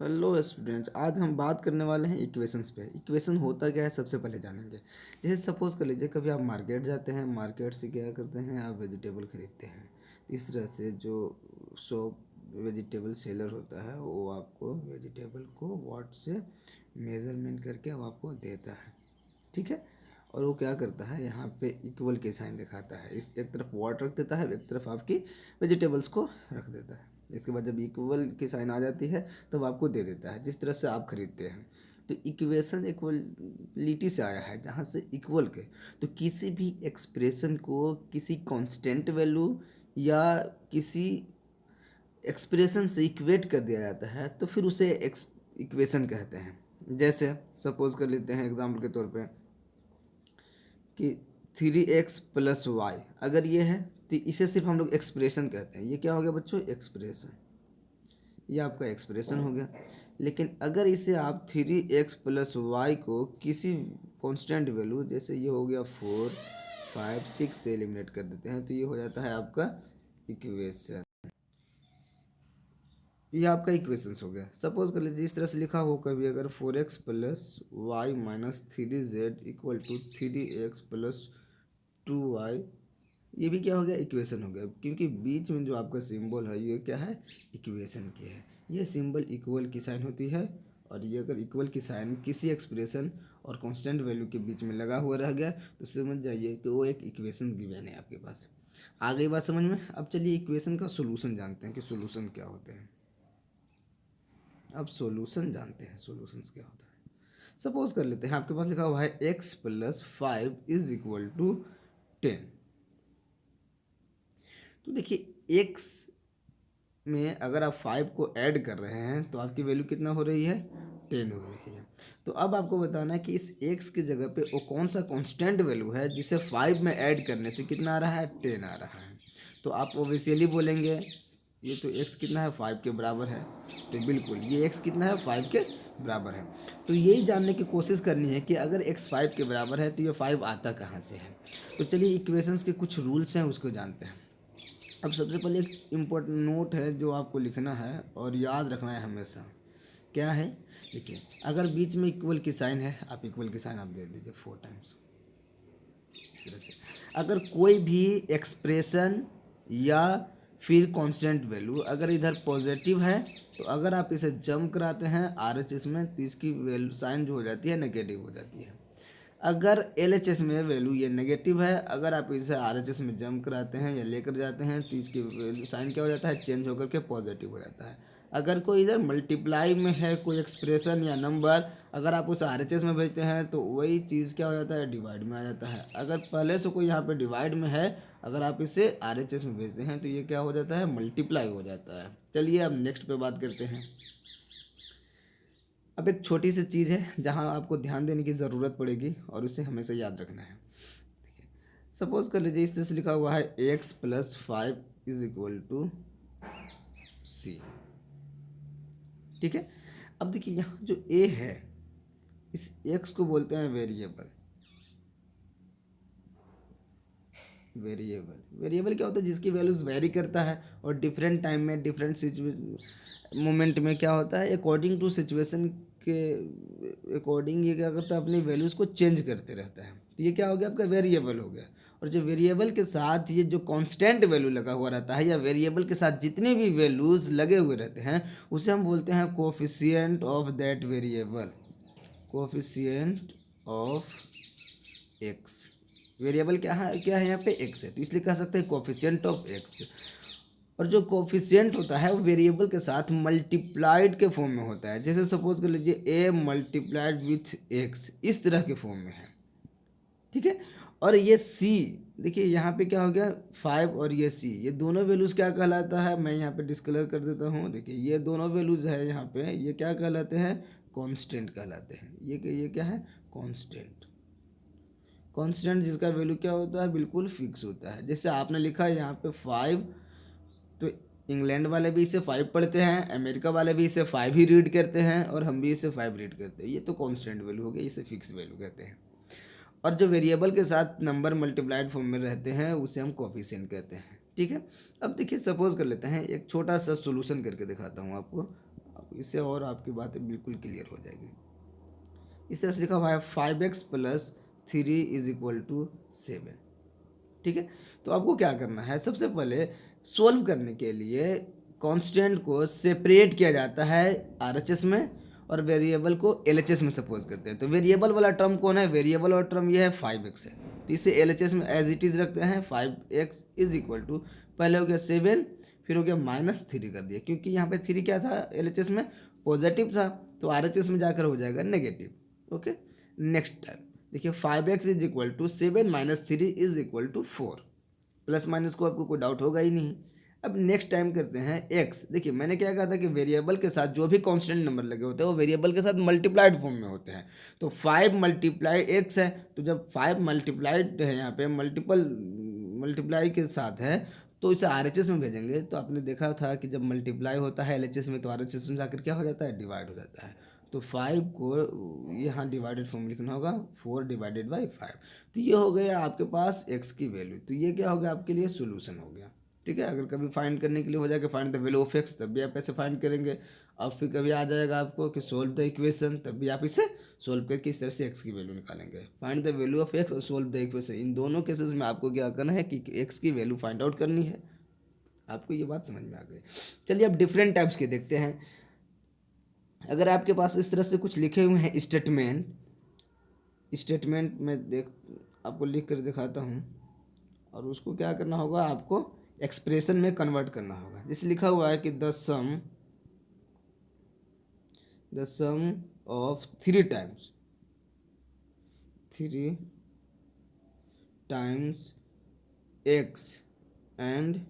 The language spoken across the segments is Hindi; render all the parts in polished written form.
हेलो स्टूडेंट्स, आज हम बात करने वाले हैं इक्वेशंस पे। इक्वेशन होता क्या है सबसे पहले जानेंगे। जैसे सपोज कर लीजिए कभी आप मार्केट जाते हैं, मार्केट से क्या करते हैं, आप वेजिटेबल खरीदते हैं। इस तरह से जो शॉप वेजिटेबल सेलर होता है वो आपको वेजिटेबल को वाट से मेज़रमेंट करके वो आपको देता है, ठीक है। और वो क्या करता है, यहाँ पे इक्वल के साइन दिखाता है। इस एक तरफ वाट रख देता है, एक तरफ आपकी वेजिटेबल्स को रख देता है। इसके बाद जब इक्वल की साइन आ जाती है तब आपको दे देता है, जिस तरह से आप खरीदते हैं। तो इक्वेशन इक्वलिटी से आया है, जहाँ से इक्वल के। तो किसी भी एक्सप्रेशन को किसी कांस्टेंट वैल्यू या किसी एक्सप्रेशन से इक्वेट कर दिया जाता है तो फिर उसे इक्वेशन कहते हैं। जैसे सपोज कर लेते हैं एग्जाम्पल के तौर पे कि 3x + y अगर ये है तो इसे सिर्फ हम लोग एक्सप्रेशन कहते हैं। ये क्या हो गया बच्चों, एक्सप्रेशन। ये आपका एक्सप्रेशन हो गया। लेकिन अगर इसे आप 3x + y को किसी कांस्टेंट वैल्यू, जैसे ये हो गया 4, 5, 6 से एलिमिनेट कर देते हैं तो ये हो जाता है आपका इक्वेशन। ये आपका इक्वेशंस हो गया। सपोज कर लीजिए इस तरह से लिखा हो कभी, अगर 4x + y - 3z = 2x + 2y, ये भी क्या हो गया, इक्वेशन हो गया। क्योंकि बीच में जो आपका सिंबल है ये क्या है, इक्वेशन की है। ये सिंबल इक्वल की साइन होती है, और ये अगर इक्वल की साइन किसी एक्सप्रेशन और कांस्टेंट वैल्यू के बीच में लगा हुआ रह गया तो समझ जाइए कि वो एक इक्वेशन गिवन है आपके पास। आ गई बात समझ में। अब चलिए इक्वेशन का सोल्यूशन जानते हैं कि सोल्यूशन क्या होते हैं। अब सॉल्यूशन जानते हैं, सॉल्यूशंस क्या होता है। सपोज कर लेते हैं आपके पास लिखा हुआ है x + 5 = 10। तो देखिए x में अगर आप 5 को ऐड कर रहे हैं तो आपकी वैल्यू कितना हो रही है, 10 हो रही है। तो अब आपको बताना है कि इस x की जगह पे वो कौन सा कांस्टेंट वैल्यू है जिसे 5 में ऐड करने से कितना आ रहा है, 10 आ रहा है। तो आप ओबियसली बोलेंगे ये तो x कितना है, 5 के बराबर है। तो बिल्कुल ये x कितना है, 5 के बराबर है। तो यही जानने की कोशिश करनी है कि अगर x 5 के बराबर है तो ये 5 आता कहाँ से है। तो चलिए इक्वेशंस के कुछ रूल्स हैं उसको जानते हैं। अब सबसे पहले एक इम्पोर्टेंट नोट है जो आपको लिखना है और याद रखना है हमेशा। क्या है, देखिए अगर बीच में इक्वल की साइन है, आप इक्वल की साइन आप दे दीजिए 4 टाइम्स। इस तरह से अगर कोई भी एक्सप्रेशन या फिर कांस्टेंट वैल्यू अगर इधर पॉजिटिव है तो अगर आप इसे जंप कराते हैं RHS में तो इसकी वैल्यू साइन जो हो जाती है नेगेटिव हो जाती है। अगर LHS में वैल्यू ये नेगेटिव है, अगर आप इसे RHS में जंप कराते हैं या लेकर जाते हैं तो इसकी वैल्यू साइन क्या हो जाता है, चेंज होकर के पॉजिटिव हो जाता है। अगर कोई इधर मल्टीप्लाई में है कोई एक्सप्रेशन या नंबर, अगर आप उसे RHS में भेजते हैं तो वही चीज़ क्या हो जाता है, डिवाइड में आ जाता है। अगर पहले से कोई यहाँ पे डिवाइड में है, अगर आप इसे RHS में भेजते हैं तो ये क्या हो जाता है, मल्टीप्लाई हो जाता है। चलिए अब नेक्स्ट पे बात करते हैं। अब एक छोटी सी चीज़ है जहाँ आपको ध्यान देने की ज़रूरत पड़ेगी और उसे हमेशा याद रखना है। सपोज कर लीजिए इस तरह से लिखा हुआ है x + 5 = c, ठीक है। अब देखिए यहाँ जो a है, इस x को बोलते हैं वेरिएबल। वेरिएबल क्या होता है, जिसकी वैल्यूज वेरी करता है और डिफरेंट टाइम में डिफरेंट मोमेंट में क्या होता है, अकॉर्डिंग टू सिचुएशन के अकॉर्डिंग ये क्या करता है, अपनी वैल्यूज़ को चेंज करते रहता है। तो ये क्या हो गया, आपका वेरिएबल हो गया। और जो वेरिएबल के साथ ये जो कांस्टेंट वैल्यू लगा हुआ रहता है या वेरिएबल के साथ जितने भी वैल्यूज़ लगे हुए रहते हैं उसे हम बोलते हैं coefficient of that variable. Coefficient of x. Variable क्या है यहाँ पे, एक्स है, तो इसलिए कह सकते हैं कोफिशिएंट ऑफ एक्स। और जो कोफिशिएंट होता है वो वेरिएबल के साथ मल्टीप्लाइड के फॉर्म में होता है। जैसे सपोज कर लीजिए a × इस तरह के फॉर्म में है, ठीक है। और ये c, देखिए यहाँ पे क्या हो गया 5 और ये c, ये दोनों वैल्यूज़ क्या कहलाता है, मैं यहाँ पे डिस्कलर कर देता हूँ। देखिए ये दोनों वैल्यूज़ है यहाँ पे, ये क्या कहलाते हैं, कांस्टेंट कहलाते हैं। ये क्या है, कांस्टेंट। कांस्टेंट जिसका वैल्यू क्या होता है, बिल्कुल फिक्स होता है। जैसे आपने लिखा है यहाँ पे 5, तो इंग्लैंड वाले भी इसे 5 पढ़ते हैं, अमेरिका वाले भी इसे 5 ही रीड करते हैं, और हम भी इसे 5 रीड करते हैं। ये तो कांस्टेंट वैल्यू हो गया, इसे फिक्स वैल्यू कहते हैं। और जो वेरिएबल के साथ नंबर मल्टीप्लाइड फॉर्म में रहते हैं उसे हम कोफिशिएंट कहते हैं, ठीक है। अब देखिए सपोज कर लेते हैं, एक छोटा सा सोल्यूशन करके दिखाता हूँ आपको। इससे और आपकी बातें बिल्कुल क्लियर हो जाएगी। इस तरह से लिखा हुआ है 5x + 3 = 7। ठीक है, तो आपको क्या करना है, सबसे पहले सोल्व करने के लिए कांस्टेंट को सेपरेट किया जाता है आरएचएस में और वेरिएबल को एलएचएस में सपोज करते हैं। तो वेरिएबल वाला टर्म कौन है, वेरिएबल वाला टर्म ये है 5x है, तो इसे एलएचएस में एज इट इज़ रखते हैं। 5x = पहले हो गया 7, फिर हो गया -3 कर दिया, क्योंकि यहाँ पे 3 क्या था एलएचएस में, पॉजिटिव था, तो आरएचएस में जाकर हो जाएगा नेगेटिव। ओके, नेक्स्ट टाइम देखिए 5x = 7 - 3 = 4, प्लस माइनस को आपको कोई डाउट होगा ही नहीं। अब नेक्स्ट टाइम करते हैं x। देखिए मैंने क्या कहा था कि वेरिएबल के साथ जो भी कांस्टेंट नंबर लगे होते हैं वो वेरिएबल के साथ मल्टीप्लाइड फॉर्म में होते हैं। तो 5 × x है, तो जब 5 मल्टीप्लाइड है यहाँ पे मल्टीप्लाई के साथ है तो इसे आरएचएस में भेजेंगे। तो आपने देखा था कि जब मल्टीप्लाई होता है एलएचएस में तो आरएचएस में जाकर क्या हो जाता है, डिवाइड हो जाता है। तो 5 को यहाँ डिवाइडेड फॉर्म लिखना होगा 4/5। तो ये हो गया आपके पास x की वैल्यू। तो ये क्या हो गया आपके लिए, सोल्यूशन हो गया। ठीक है, अगर कभी फाइंड करने के लिए हो जाएगा find the value of x, तब भी आप ऐसे फाइंड करेंगे। अब फिर कभी आ जाएगा आपको कि सोल्व द इक्वेशन, तब भी आप इसे सोल्व करके इस तरह से x की वैल्यू निकालेंगे। Find the value of x और सोल्व द इक्वेशन, इन दोनों केसेस में आपको क्या करना है कि x की वैल्यू फाइंड आउट करनी है। आपको ये बात समझ में आ गई। चलिए अब डिफरेंट टाइप्स के देखते हैं। अगर आपके पास इस तरह से कुछ लिखे हुए हैं स्टेटमेंट में देख आपको लिख कर दिखाता हूँ, और उसको क्या करना होगा, आपको एक्सप्रेशन में कन्वर्ट करना होगा। जैसे लिखा हुआ है कि the sum of 3 times x and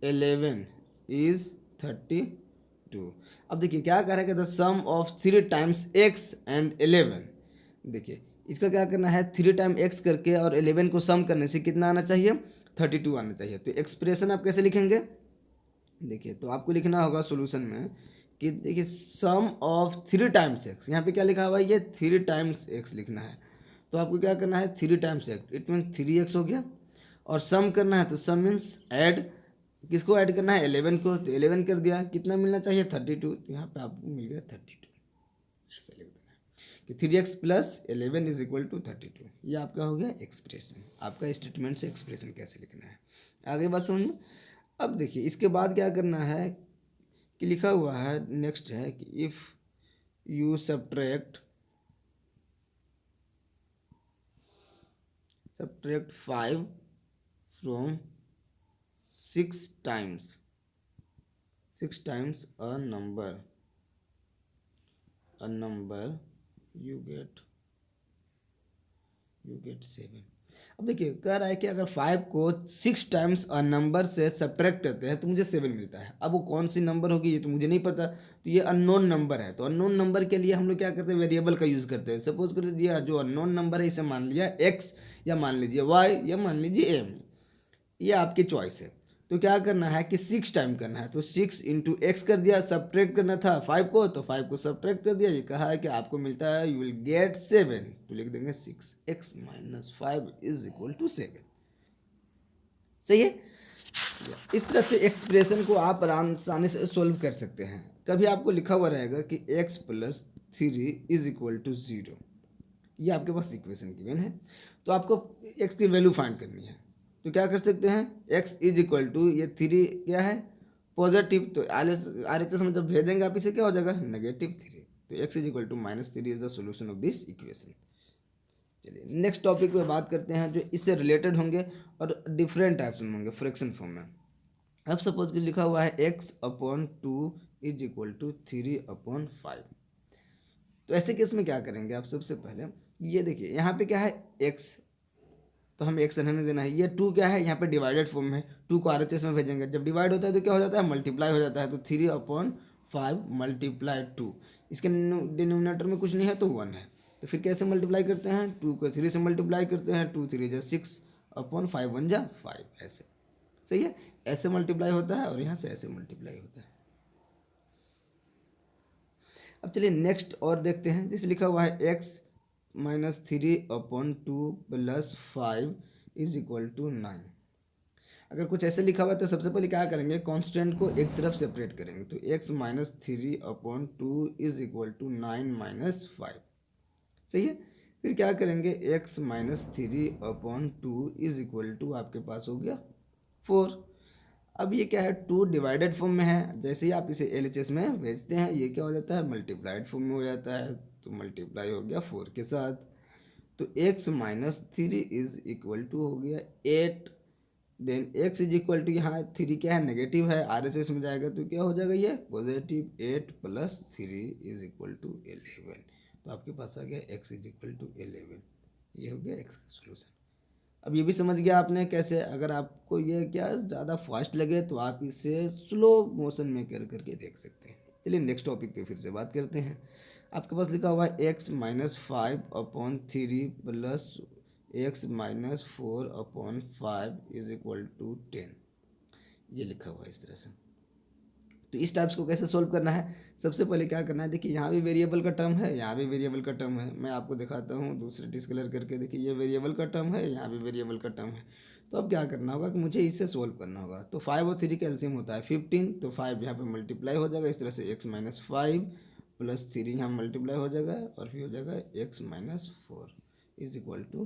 11 = 32। अब देखिए क्या कह रहा है कि the sum of 3 times x and 11। देखिए इसका क्या करना है, 3 टाइम x करके और 11 को सम करने से कितना आना चाहिए, 32 आना चाहिए। तो एक्सप्रेशन आप कैसे लिखेंगे, देखिए तो आपको लिखना होगा सॉल्यूशन में कि देखिए सम ऑफ 3 टाइम्स x, यहाँ पे क्या लिखा हुआ है, ये 3 टाइम्स x लिखना है। तो आपको क्या करना है, 3 times x, it mean 3x हो गया। और सम करना है, तो सम मीन्स ऐड, किसको ऐड करना है, 11 को। तो 11 कर दिया, कितना मिलना चाहिए, 32। तो यहाँ पे आपको मिल गया 32। ऐसे लिख देना है कि 3x + 11 = 32। ये आपका हो गया एक्सप्रेशन। आपका स्टेटमेंट से एक्सप्रेशन कैसे लिखना है, आगे बात समझ में। अब देखिए इसके बाद क्या करना है कि लिखा हुआ है नेक्स्ट है कि if you subtract 5 from 6 times a number you get 7। अब देखिए कह रहा है कि अगर 5 को 6 टाइम्स अ नंबर से सब्ट्रैक्ट करते हैं तो मुझे 7 मिलता है। अब वो कौन सी नंबर होगी ये तो मुझे नहीं पता, तो ये अननोन नंबर है। तो अननोन नंबर के लिए हम लोग क्या करते हैं, वेरिएबल का यूज़ करते हैं। सपोज कर लीजिए जो अननोन नंबर है इसे मान लिया x, या मान लीजिए y, या मान लीजिए m, ये आपकी चॉइस है। तो क्या करना है कि 6 टाइम करना है, तो 6 × x कर दिया, सब्ट्रैक्ट करना था 5 को, तो 5 को सब्ट्रैक्ट कर दिया। ये कहा है कि आपको मिलता है यू विल गेट 7, तो लिख देंगे 6x - 5 = 7। सही है, इस तरह से एक्सप्रेशन को आप आसानी से सोल्व कर सकते हैं। कभी आपको लिखा हुआ रहेगा कि x + 3 = 0, ये आपके पास इक्वेशन गिवन है। तो आपको x की वैल्यू फाइंड करनी है, तो क्या कर सकते हैं, x = ये 3 क्या है, पॉजिटिव, तो RHS में जब भेजेंगे आप इसे क्या हो जाएगा, -3। तो x = -3 is the solution of this equation. चलिए नेक्स्ट टॉपिक पे बात करते हैं जो इससे रिलेटेड होंगे और डिफरेंट टाइप्स में होंगे फ्रैक्शन फॉर्म में। अब सपोज कि लिखा हुआ है x/2 = 3/5। तो ऐसे केस में क्या करेंगे आप, सबसे पहले ये देखिए यहाँ पे क्या है x, तो हमें x रहने देना है। ये 2 क्या है, यहाँ पे डिवाइडेड फॉर्म में 2 को RHS में भेजेंगे। जब डिवाइड होता है तो क्या हो जाता है, मल्टीप्लाई हो जाता है। तो 3/5 × 2, इसके डिनोमिनेटर में कुछ नहीं है तो 1 है। तो फिर कैसे मल्टीप्लाई करते हैं, 2 को 3 से मल्टीप्लाई करते हैं, 2 3 = 6/5 1 = 5, ऐसे। सही है, ऐसे मल्टीप्लाई होता है और यहाँ से ऐसे मल्टीप्लाई होता है। अब चलिए नेक्स्ट और देखते हैं। जैसे लिखा हुआ है x - 3/2 + 5 = 9। अगर कुछ ऐसे लिखा हुआ है तो सबसे पहले क्या करेंगे, कांस्टेंट को एक तरफ सेपरेट करेंगे। तो x minus 3/2 is equal to 9 - 5, सही है। फिर क्या करेंगे, x minus 3/2 is equal to आपके पास हो गया 4। अब ये क्या है, 2 डिवाइडेड फॉर्म में है, जैसे ही आप इसे LHS में भेजते हैं ये क्या हो जाता है, मल्टीप्लाइड फॉर्म में हो जाता है। तो मल्टीप्लाई हो गया 4 के साथ। तो x minus 3 is equal to हो गया 8। Then x is equal to, यहाँ 3 क्या है, नेगेटिव है, RHS में जाएगा तो क्या हो जाएगा, ये पॉजिटिव। 8 + 3 is equal to 11। तो आपके पास आ गया x इज इक्वल टू 11। ये हो गया x का सोल्यूशन। अब ये भी समझ गया आपने कैसे। अगर आपको ये क्या ज़्यादा फास्ट लगे तो आप इसे स्लो मोशन में कर करके देख सकते हैं। चलिए नेक्स्ट टॉपिक पे फिर से बात करते हैं। आपके पास लिखा हुआ है x minus 5/3 plus x minus 4/5 is equal to 10। ये लिखा हुआ है इस तरह से। तो इस टाइप्स को कैसे सोल्व करना है, सबसे पहले क्या करना है, देखिए यहाँ भी वेरिएबल का टर्म है, यहाँ भी वेरिएबल का टर्म है। मैं आपको दिखाता हूँ दूसरे डिस्कलर करके। देखिए ये वेरिएबल का टर्म है, यहाँ भी वेरिएबल का टर्म है। तो अब क्या करना होगा कि मुझे इसे सोल्व करना होगा। तो 5 और 3 का एलसीएम होता है 15। तो 5 यहाँ पे मल्टीप्लाई हो जाएगा इस तरह से, x माइनस 5 प्लस 3 यहाँ मल्टीप्लाई हो जाएगा और फिर हो जाएगा x minus 4 is equal to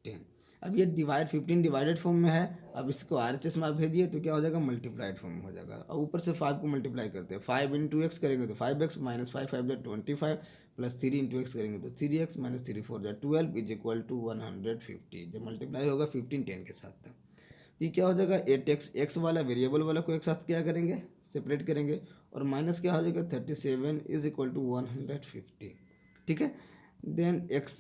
10। अब ये 15 डिवाइडेड फॉर्म में है। अब इसको RHS में आप भेजिए तो क्या हो जाएगा, मल्टीप्लाइड फॉर्म में हो जाएगा। और ऊपर से 5 को मल्टीप्लाई करते हैं, 5 × x करेंगे तो 5x माइनस 5 5 25 प्लस 3 × x करेंगे तो 3x minus 3 4 12 is equal to 150। जब मल्टीप्लाई होगा 15 10 के साथ तक, तो ये क्या हो जाएगा 8x। x वाला वेरिएबल वाला को एक साथ क्या करेंगे, सेपरेट करेंगे। और माइनस क्या हो जाएगा 37 इज इक्वल टू 150, ठीक है। Then x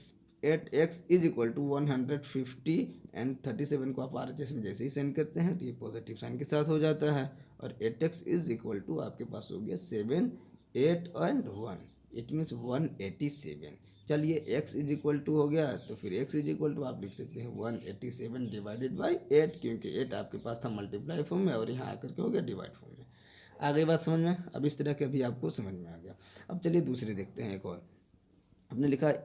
8x is equal to 150 and 37 को आप RHS में जैसे ही सेंड करते हैं तो ये पॉजिटिव साइन के साथ हो जाता है। और 8x इज इक्वल टू आपके पास हो गया 7 8 एंड 1, इट मीन्स 187। चलिए x इज इक्वल टू हो गया, तो फिर x इज इक्वल टू आप लिख सकते हैं 187 डिवाइडेड बाई 8, क्योंकि 8 आपके पास था मल्टीप्लाई फॉर्म में और यहाँ आकर के हो गया डिवाइड फॉर्म में। आ गई बात समझ में। अब इस तरह के अभी आपको समझ में आ गया। अब चलिए दूसरे देखते हैं। एक और हमने लिखा है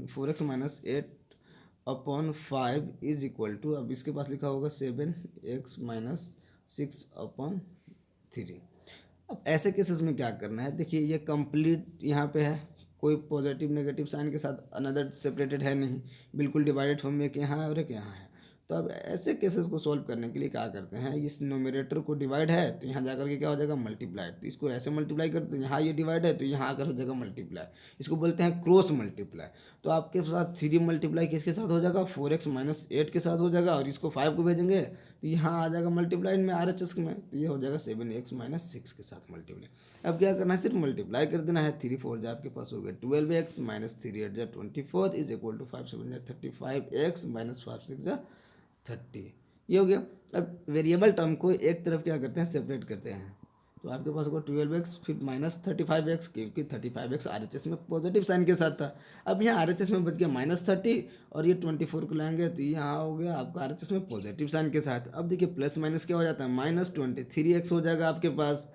4x minus 8/5 is equal to, अब इसके पास लिखा होगा 7x माइनस 6/3। अब ऐसे केसेस में क्या करना है, देखिए ये कंप्लीट यहाँ पे है, कोई पॉजिटिव नेगेटिव साइन के साथ अनदर सेपरेटेड है नहीं, बिल्कुल डिवाइडेड फॉर्म में, एक यहाँ है और एक यहाँ है। तो अब ऐसे केसेस को सॉल्व करने के लिए क्या करते हैं, इस नोमिनेटर को डिवाइड है तो यहाँ जाकर के क्या हो जाएगा, मल्टीप्लाई। तो इसको ऐसे मल्टीप्लाई करते हैं, यहाँ ये डिवाइड है तो यहाँ आकर हो जाएगा मल्टीप्लाई। इसको बोलते हैं क्रॉस मल्टीप्लाई। तो आपके साथ 3 मल्टीप्लाई किसके साथ हो जाएगा, 4x माइनस 8 के साथ हो जाएगा। और इसको 5 को भेजेंगे तो यहाँ आ जाएगा मल्टीप्लाइड में RHS में, तो ये हो जाएगा 7x माइनस 6 के साथ मल्टीप्लाई। अब क्या करना है, सिर्फ मल्टीप्लाई कर देना है। 3 4 आपके पास हो गया 12x minus 3 8 24 is equal to 5 7 35x minus 5 6 30। ये हो गया। अब वेरिएबल टर्म को एक तरफ क्या करते हैं, सेपरेट करते हैं। तो आपके पास होगा 12x फिर माइनस 35x, क्योंकि 35x RHS में पॉजिटिव साइन के साथ था। अब यहाँ RHS में बच गया -30 और ये 24 को लाएंगे तो यहाँ हो गया आपका RHS में पॉजिटिव साइन के साथ। अब देखिए प्लस माइनस क्या हो जाता है, -23x हो जाएगा आपके पास।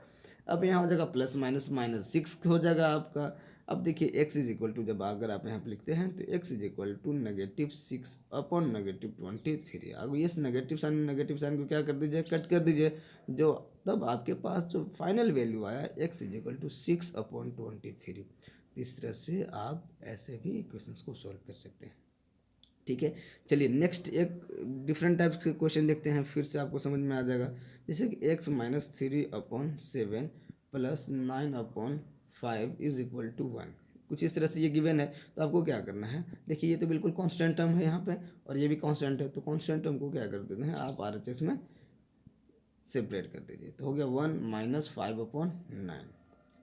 अब यहाँ हो जाएगा प्लस माइनस -6 हो जाएगा आपका। अब देखिए x इज इक्वल टू, जब अगर आप यहाँ पे लिखते हैं तो x इज इक्वल टू -6/-23। अब ये नेगेटिव साइन को क्या कर दीजिए, कट कर दीजिए। जो तब आपके पास जो फाइनल वैल्यू आया x इज इक्वल टू 6/23। इस तरह से आप ऐसे भी इक्वेशंस को सॉल्व कर सकते हैं, ठीक है। चलिए नेक्स्ट एक डिफरेंट टाइप्स के क्वेश्चन देखते हैं, फिर से आपको समझ में आ जाएगा। जैसे कि x minus 3/7 plus 9/5 is equal to 1, कुछ इस तरह से ये गिवन है। तो आपको क्या करना है, देखिए ये तो बिल्कुल कांस्टेंट टर्म है यहाँ पे और ये भी कांस्टेंट है। तो कांस्टेंट टर्म को क्या कर देते हैं आप RHS में सेपरेट कर दीजिए, तो हो गया 1 - 5/9,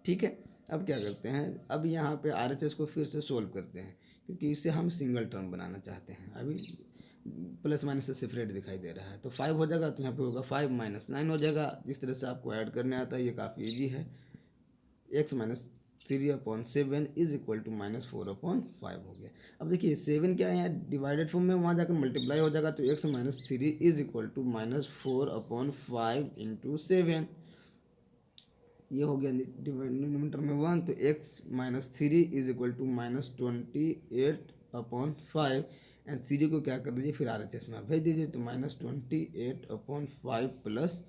ठीक है। अब क्या करते हैं, अब यहाँ पे RHS को फिर से सोल्व करते हैं, क्योंकि इसे हम सिंगल टर्म बनाना चाहते हैं। अभी प्लस माइनस से सेपरेट दिखाई दे रहा है, तो 5 हो जाएगा तो यहाँ पे होगा 5 - 9 हो जाएगा। जिस तरह से आपको ऐड करने आता है ये काफ़ी ईजी है। x minus 3/7 is equal to -4/5 हो गया। अब देखिए 7 क्या है, यहाँ डिवाइडेड फॉर्म में, वहाँ जाकर मल्टीप्लाई हो जाएगा। तो x minus 3 is equal to -4/5 into 7, ये हो गया डिनोमिनेटर में 1। तो x minus 3 is equal to -28/5 and 3 को क्या कर दीजिए फिर RHS में आप भेज दीजिए। तो -28/5 प्लस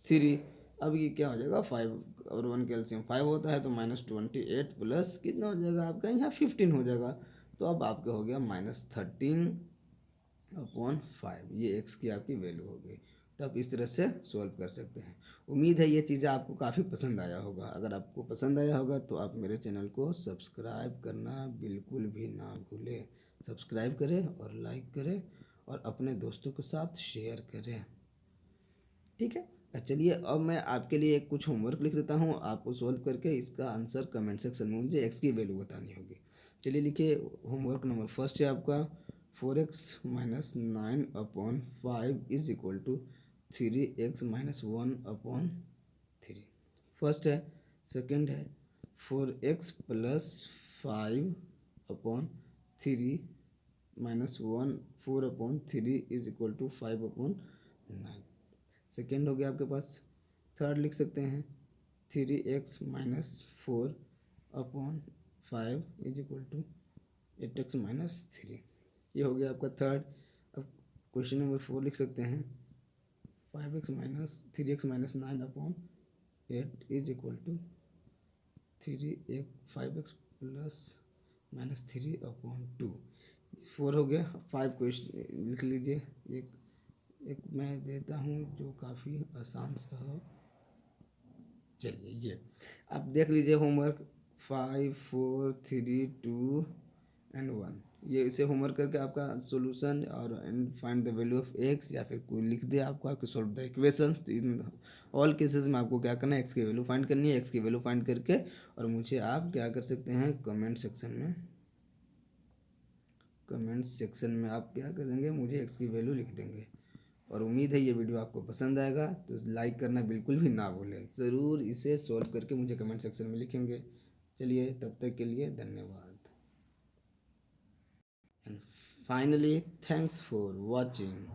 3, अब ये क्या हो जाएगा 5 और 1 कैल्शियम 5 होता है, तो -28 प्लस कितना हो जाएगा आपका यहाँ 15 हो जाएगा। तो अब आपका हो गया -13/5, ये x की आपकी वैल्यू हो गई। तो आप इस तरह से सॉल्व कर सकते हैं। उम्मीद है ये चीज़ें आपको काफ़ी पसंद आया होगा। अगर आपको पसंद आया होगा तो आप मेरे चैनल को सब्सक्राइब करना बिल्कुल भी ना भूलें। सब्सक्राइब करें और लाइक करें और अपने दोस्तों के साथ शेयर करें, ठीक है। चलिए अब मैं आपके लिए कुछ होमवर्क लिख देता हूँ, आपको सॉल्व करके इसका आंसर कमेंट सेक्शन में मुझे x की वैल्यू बतानी होगी। चलिए लिखिए, होमवर्क नंबर फर्स्ट है आपका 4x - 9/5 is equal to 3x - 1/3, first है। सेकंड है 4x + 5/3 - 1 4/3 is equal to 5/9, second हो गया आपके पास। थर्ड लिख सकते हैं 3x - 4/5 is equal to 8x - 3, ये हो गया आपका थर्ड। अब क्वेश्चन नंबर 4 लिख सकते हैं 3x - 9/8 is equal to 5x + -3/2, 4 हो गया। 5 क्वेश्चन लिख लीजिए। एक मैं देता हूँ जो काफ़ी आसान सा हो। चलिए ये आप देख लीजिए होमवर्क 5 4 3 2 एंड 1, ये इसे होमवर्क करके आपका सॉल्यूशन और and find the value of x, या फिर कोई लिख दे आपको सॉल्व द इक्वेशन। तो इन ऑल केसेस में आपको क्या करना है, एक्स की वैल्यू फाइंड करनी है। एक्स की वैल्यू फाइंड करके और मुझे आप क्या कर सकते हैं, कमेंट सेक्शन में आप क्या करेंगे, मुझे एक्स की वैल्यू लिख देंगे। और उम्मीद है ये वीडियो आपको पसंद आएगा, तो लाइक करना बिल्कुल भी ना भूलें। ज़रूर इसे सॉल्व करके मुझे कमेंट सेक्शन में लिखेंगे। चलिए तब तक के लिए धन्यवाद and finally thanks for watching.